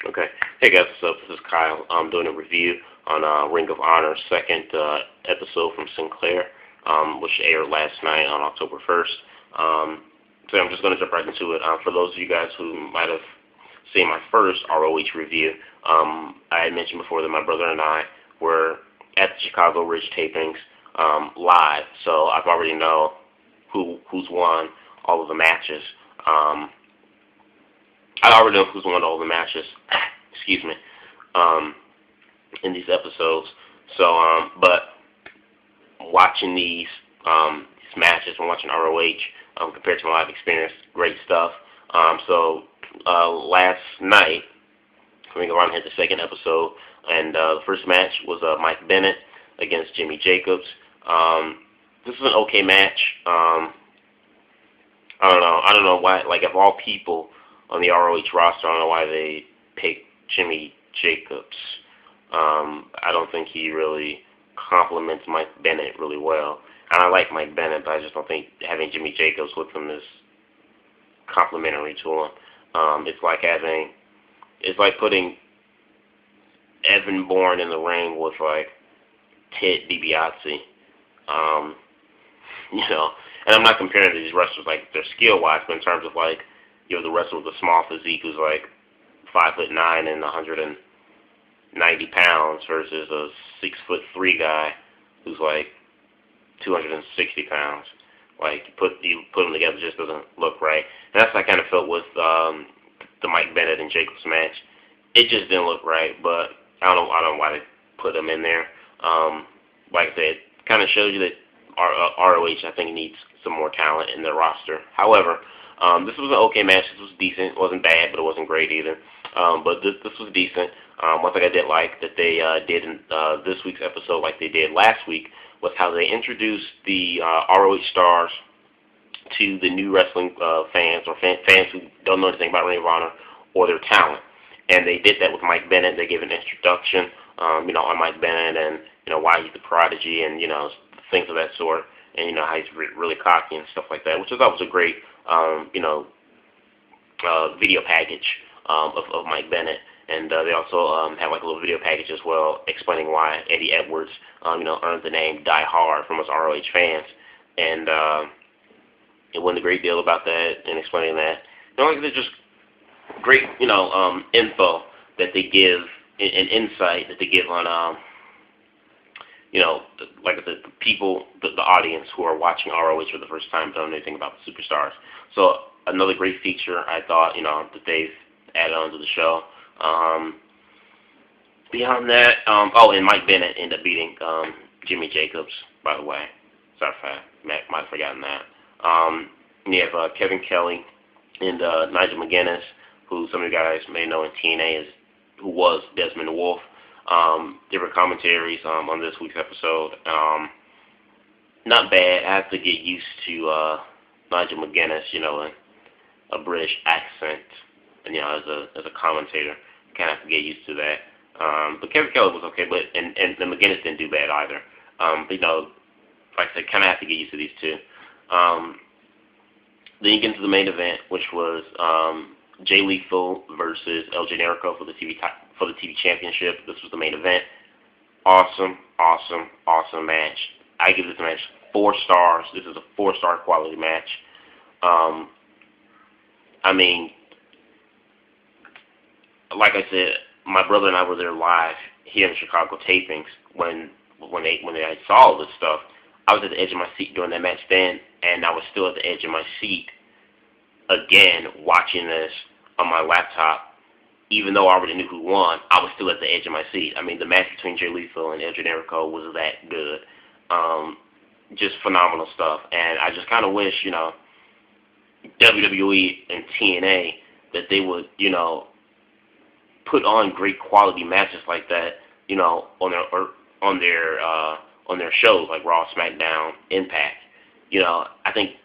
Okay. Hey guys, what's up? This is Kyle. I'm doing a review on Ring of Honor's second episode from Sinclair, which aired last night on October 1st. So I'm just going to jump right into it. For those of you guys who might have seen my first ROH review, I had mentioned before that my brother and I were at the Chicago Ridge tapings live, so I've already know who's won all of the matches. I already know who's won all the matches, excuse me, in these episodes. So, but watching these matches and watching ROH compared to my live experience, great stuff. Last night, we go on here the second episode, and the first match was Mike Bennett against Jimmy Jacobs. This was an okay match. I don't know why. Like, of all people on the ROH roster, I don't know why they picked Jimmy Jacobs. I don't think he really complements Mike Bennett really well. And I like Mike Bennett, but I just don't think having Jimmy Jacobs with him is complimentary to him. It's like putting Evan Bourne in the ring with like Ted DiBiase. And I'm not comparing these wrestlers like their skill wise, but in terms of like, the wrestler with a small physique who's like 5'9" and 190 pounds versus a 6'3" guy who's like 260 pounds. Like you put them together, it just doesn't look right. And that's what I kind of felt with the Mike Bennett and Jacobs match. It just didn't look right, but I don't know why they put them in there. Like I said, it kind of shows you that ROH, I think, needs some more talent in their roster. However, this was an okay match. This was decent. It wasn't bad, but it wasn't great either. But this was decent. One thing I did like that they did in this week's episode, like they did last week, was how they introduced the ROH stars to the new wrestling fans or fans who don't know anything about Ring of Honor or their talent. And they did that with Mike Bennett. They gave an introduction, on Mike Bennett and why he's the prodigy and things of that sort, and how he's really cocky and stuff like that, which I thought was a great video package of Mike Bennett. And they also had like a little video package as well explaining why Eddie Edwards earned the name Die Hard from us ROH fans. And it went a great deal about that and explaining that. They're just great info that they give and insight that they give on like I said, the people, the audience who are watching ROH for the first time don't know anything about the superstars. So another great feature I thought, that they've added on to the show. Beyond that, and Mike Bennett ended up beating Jimmy Jacobs, by the way. Sorry if I might have forgotten that. You have Kevin Kelly and Nigel McGuinness, who some of you guys may know in TNA who was Desmond Wolfe. Different commentaries on this week's episode. Not bad. I have to get used to Nigel McGuinness, in a British accent, and as a commentator, kind of have to get used to that. But Kevin Kelly was okay, but and McGuinness didn't do bad either. But like I said, kind of have to get used to these two. Then you get into the main event, which was Jay Lethal versus El Generico for the TV championship. This was the main event. Awesome match. I give this match 4 stars. This is a 4-star quality match. Like I said, my brother and I were there live here in Chicago tapings when I saw all this stuff. I was at the edge of my seat during that match then, and I was still at the edge of my seat again watching this on my laptop. Even though I already knew who won, I was still at the edge of my seat. The match between Jay Lethal and El Generico was that good. Just phenomenal stuff. And I just kind of wish, WWE and TNA, that they would, put on great quality matches like that, on their shows like Raw, SmackDown, Impact. I think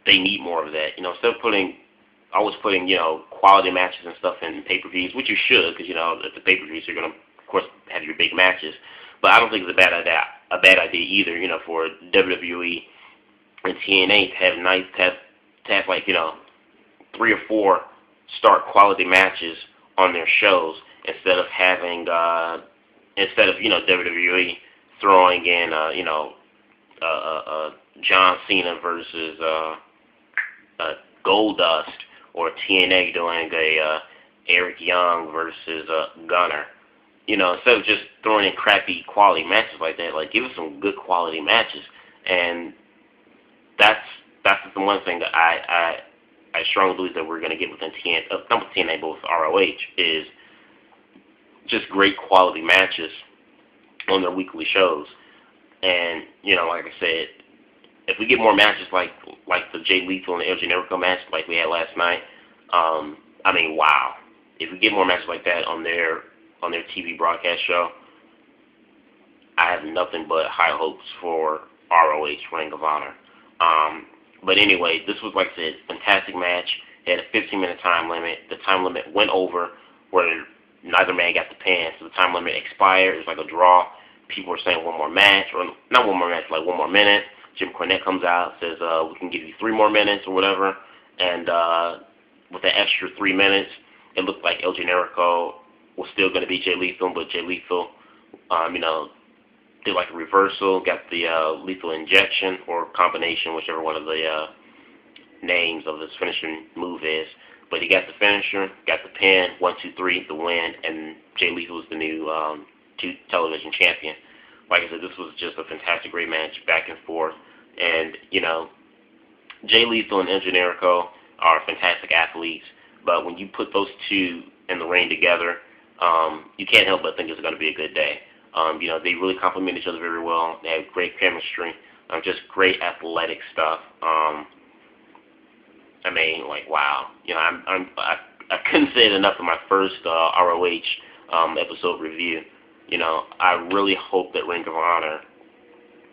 they need more of that. Instead of always putting, quality matches and stuff in pay-per-views, which you should, because, at the pay-per-views you're going to, of course, have your big matches. But I don't think it's a bad idea either, for WWE and TNA to have like, 3 or 4 star quality matches on their shows instead of having WWE throwing in John Cena versus Goldust, or TNA doing a Eric Young versus Gunner. Instead of just throwing in crappy quality matches like that, like give us some good quality matches. And that's the one thing that I strongly believe that we're going to get within not with TNA, but with ROH, is just great quality matches on their weekly shows. And like I said, if we get more matches like the Jay Lethal and the El Generico match like we had last night, wow. If we get more matches like that on their TV broadcast show, I have nothing but high hopes for ROH Ring of Honor. But anyway, this was, like I said, fantastic match. It had a 15-minute time limit. The time limit went over where neither man got the pin, so the time limit expired. It was like a draw. People were saying one more match, or not one more match, like one more minute. Jim Cornette comes out, says, we can give you 3 more minutes or whatever. And with the extra 3 minutes, it looked like El Generico was still going to be Jay Lethal, but Jay Lethal, did like a reversal, got the lethal injection or combination, whichever one of the names of his finishing move is. But he got the finisher, got the pin, 1, 2, 3, the win, and Jay Lethal was the new television champion. Like I said, this was just a fantastic, great match, back and forth. And, Jay Lethal and El Generico are fantastic athletes, but when you put those two in the ring together, you can't help but think it's going to be a good day. They really complement each other very well. They have great chemistry, just great athletic stuff. Wow. I couldn't say it enough in my first ROH episode review. I really hope that Ring of Honor,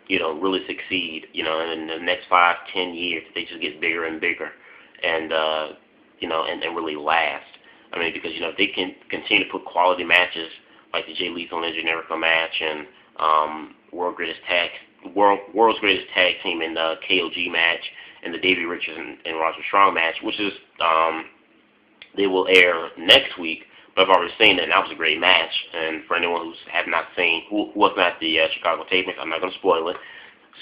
really succeed, in the next 5-10 years. They just get bigger and bigger, and and really last. Because if they can continue to put quality matches like the Jay Lethal and Generico match, and World's Greatest Tag Team and KOG match, and the Davey Richards and Roger Strong match, which is they will air next week. But I've already seen it, and that was a great match. And for anyone who wasn't at the Chicago tapings, I'm not going to spoil it.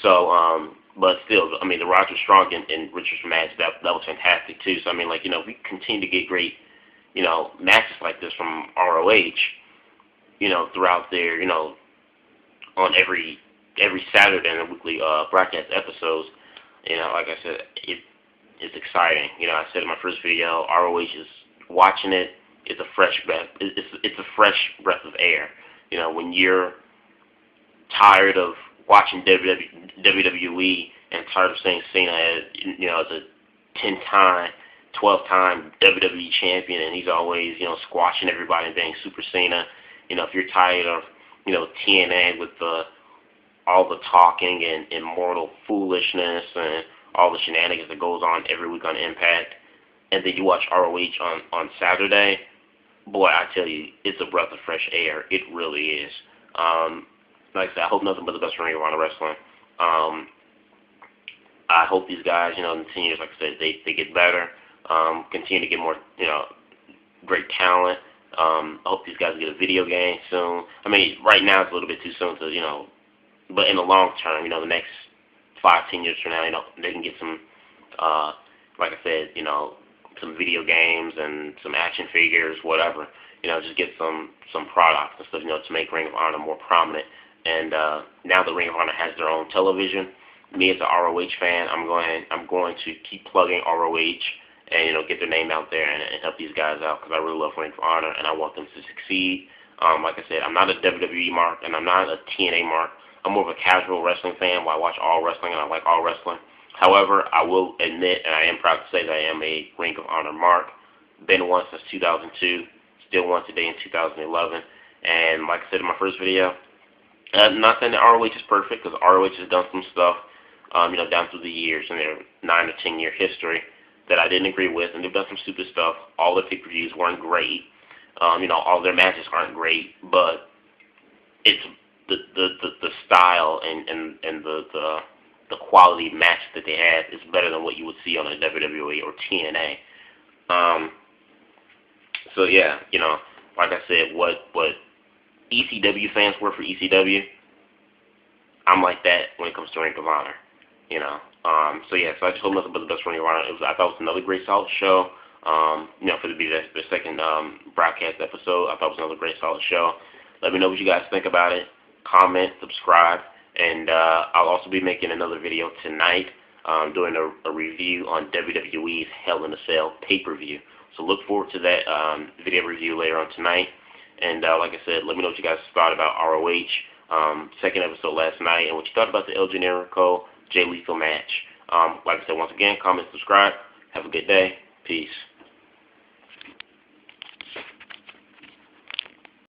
So, but still, the Roger Strong and Richards match, that was fantastic too. So, if we continue to get great, matches like this from ROH, throughout their, on every Saturday in the weekly broadcast episodes, like I said, it's exciting. I said in my first video, ROH is watching it. It's a fresh breath. It's a fresh breath of air. When you're tired of watching WWE and tired of seeing Cena as a 10-time, 12-time WWE champion, and he's always squashing everybody and being Super Cena. If you're tired of TNA with all the talking and immortal foolishness and all the shenanigans that goes on every week on Impact, and then you watch ROH on Saturday, boy, I tell you, it's a breath of fresh air. It really is. Like I said, I hope nothing but the best for Ring of Honor Wrestling. I hope these guys, in 10 years, like I said, they get better, continue to get more, great talent. I hope these guys get a video game soon. Right now it's a little bit too soon to, but in the long term, the next 5-10 years from now, they can get some, like I said, some video games and some action figures, whatever. Just get some products and stuff, to make Ring of Honor more prominent. And now that Ring of Honor has their own television, me as an ROH fan, I'm going to keep plugging ROH and get their name out there and help these guys out, because I really love Ring of Honor and I want them to succeed. Like I said, I'm not a WWE mark and I'm not a TNA mark. I'm more of a casual wrestling fan where I watch all wrestling and I like all wrestling. However, I will admit, and I am proud to say, that I am a Ring of Honor mark. Been one since 2002, still one today in 2011. And like I said in my first video, not saying that ROH is perfect, because ROH has done some stuff, down through the years in their 9 or 10 year history that I didn't agree with, and they've done some stupid stuff. All their pay-per-views weren't great. All their matches aren't great, but it's the style and the quality match that they have is better than what you would see on a WWE or TNA. So yeah, like I said, what ECW fans were for ECW, I'm like that when it comes to Ring of Honor. So yeah, so I just hope nothing but the best for Ring of Honor. I thought it was another great solid show. For the second broadcast episode, I thought it was another great solid show. Let me know what you guys think about it. Comment, subscribe, and I'll also be making another video tonight, doing a review on WWE's Hell in a Cell pay-per-view. So look forward to that video review later on tonight. And like I said, let me know what you guys thought about ROH, second episode last night, and what you thought about the El Generico Jay Lethal match. Like I said, once again, comment, subscribe. Have a good day. Peace.